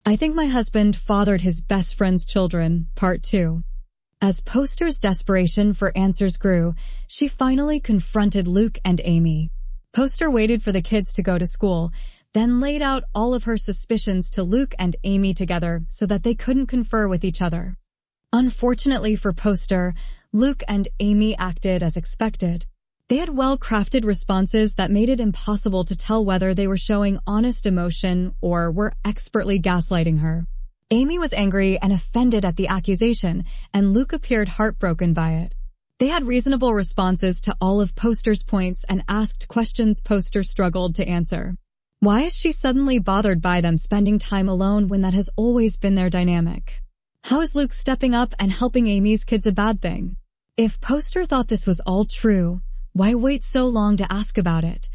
I think my husband fathered his best friend's children, Part 2. As Poster's desperation for answers grew, she finally confronted Luke and Amy. Poster waited for the kids to go to school, then laid out all of her suspicions to Luke and Amy together so that they couldn't confer with each other. Unfortunately for Poster, Luke and Amy acted as expected. They had well-crafted responses that made it impossible to tell whether they were showing honest emotion or were expertly gaslighting her. Amy was angry and offended at the accusation, and Luke appeared heartbroken by it. They had reasonable responses to all of Poster's points and asked questions Poster struggled to answer. Why is she suddenly bothered by them spending time alone when that has always been their dynamic? How is Luke stepping up and helping Amy's kids a bad thing? If Poster thought this was all true, why wait so long to ask about it?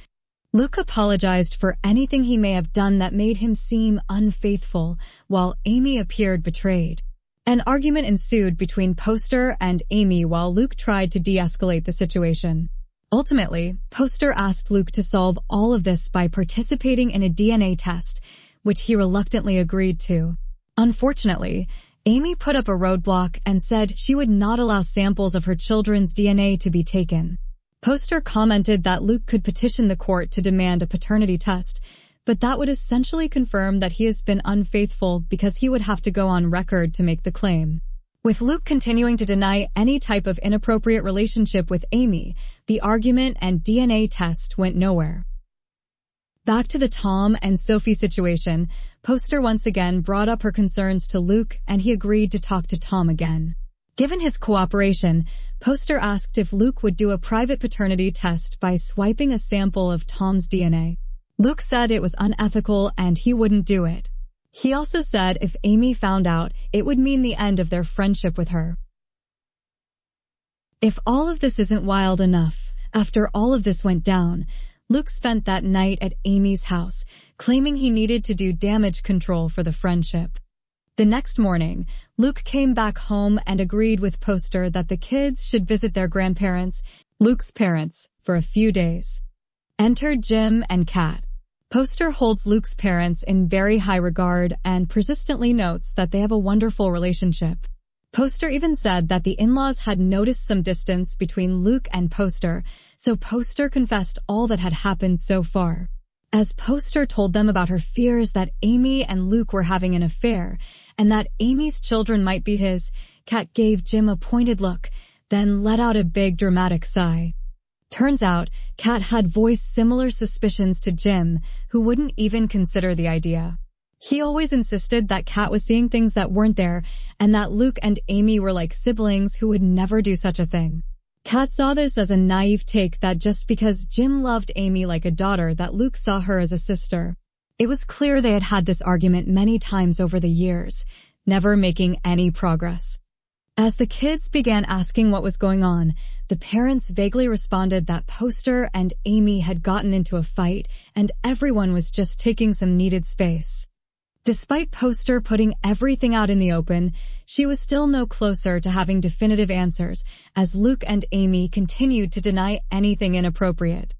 Luke apologized for anything he may have done that made him seem unfaithful, while Amy appeared betrayed. An argument ensued between Poster and Amy while Luke tried to de-escalate the situation. Ultimately, Poster asked Luke to solve all of this by participating in a DNA test, which he reluctantly agreed to. Unfortunately, Amy put up a roadblock and said she would not allow samples of her children's DNA to be taken. Poster commented that Luke could petition the court to demand a paternity test, but that would essentially confirm that he has been unfaithful because he would have to go on record to make the claim. With Luke continuing to deny any type of inappropriate relationship with Amy, the argument and DNA test went nowhere. Back to the Tom and Sophie situation, Poster once again brought up her concerns to Luke and he agreed to talk to Tom again. Given his cooperation, Poster asked if Luke would do a private paternity test by swiping a sample of Tom's DNA. Luke said it was unethical and he wouldn't do it. He also said if Amy found out, it would mean the end of their friendship with her. If all of this isn't wild enough, after all of this went down, Luke spent that night at Amy's house, claiming he needed to do damage control for the friendship. The next morning, Luke came back home and agreed with Poster that the kids should visit their grandparents, Luke's parents, for a few days. Enter Jim and Kat. Poster holds Luke's parents in very high regard and persistently notes that they have a wonderful relationship. Poster even said that the in-laws had noticed some distance between Luke and Poster, so Poster confessed all that had happened so far. As Poster told them about her fears that Amy and Luke were having an affair, and that Amy's children might be his, Kat gave Jim a pointed look, then let out a big dramatic sigh. Turns out, Kat had voiced similar suspicions to Jim, who wouldn't even consider the idea. He always insisted that Kat was seeing things that weren't there, and that Luke and Amy were like siblings who would never do such a thing. Kat saw this as a naive take that just because Jim loved Amy like a daughter that Luke saw her as a sister. It was clear they had had this argument many times over the years, never making any progress. As the kids began asking what was going on, the parents vaguely responded that Poster and Amy had gotten into a fight and everyone was just taking some needed space. Despite Poster putting everything out in the open, she was still no closer to having definitive answers, as Luke and Amy continued to deny anything inappropriate.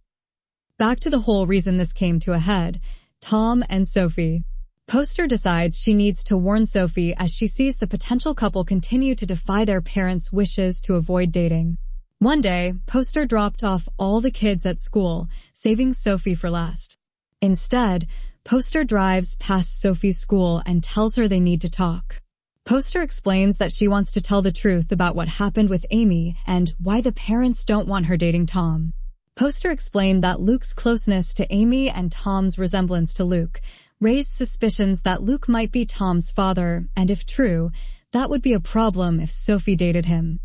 Back to the whole reason this came to a head, Tom and Sophie. Poster decides she needs to warn Sophie as she sees the potential couple continue to defy their parents' wishes to avoid dating. One day, Poster dropped off all the kids at school, saving Sophie for last. Instead, Poster drives past Sophie's school and tells her they need to talk. Poster explains that she wants to tell the truth about what happened with Amy and why the parents don't want her dating Tom. Poster explained that Luke's closeness to Amy and Tom's resemblance to Luke raised suspicions that Luke might be Tom's father, and if true, that would be a problem if Sophie dated him.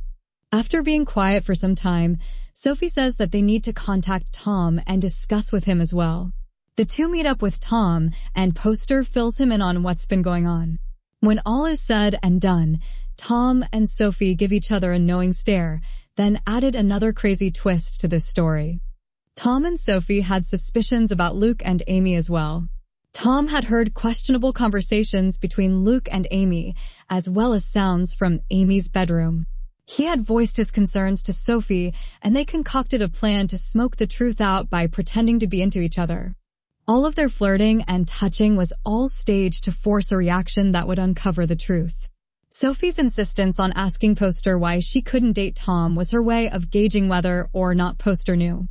After being quiet for some time, Sophie says that they need to contact Tom and discuss with him as well. The two meet up with Tom, and Poster fills him in on what's been going on. When all is said and done, Tom and Sophie give each other a knowing stare, then added another crazy twist to this story. Tom and Sophie had suspicions about Luke and Amy as well. Tom had heard questionable conversations between Luke and Amy, as well as sounds from Amy's bedroom. He had voiced his concerns to Sophie, and they concocted a plan to smoke the truth out by pretending to be into each other. All of their flirting and touching was all staged to force a reaction that would uncover the truth. Sophie's insistence on asking Poster why she couldn't date Tom was her way of gauging whether or not Poster knew.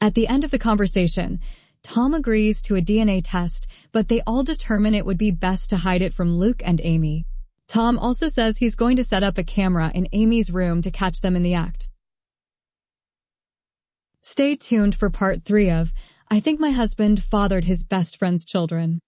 At the end of the conversation, Tom agrees to a DNA test, but they all determine it would be best to hide it from Luke and Amy. Tom also says he's going to set up a camera in Amy's room to catch them in the act. Stay tuned for part 3 of I Think My Husband Fathered His Best Friend's Children.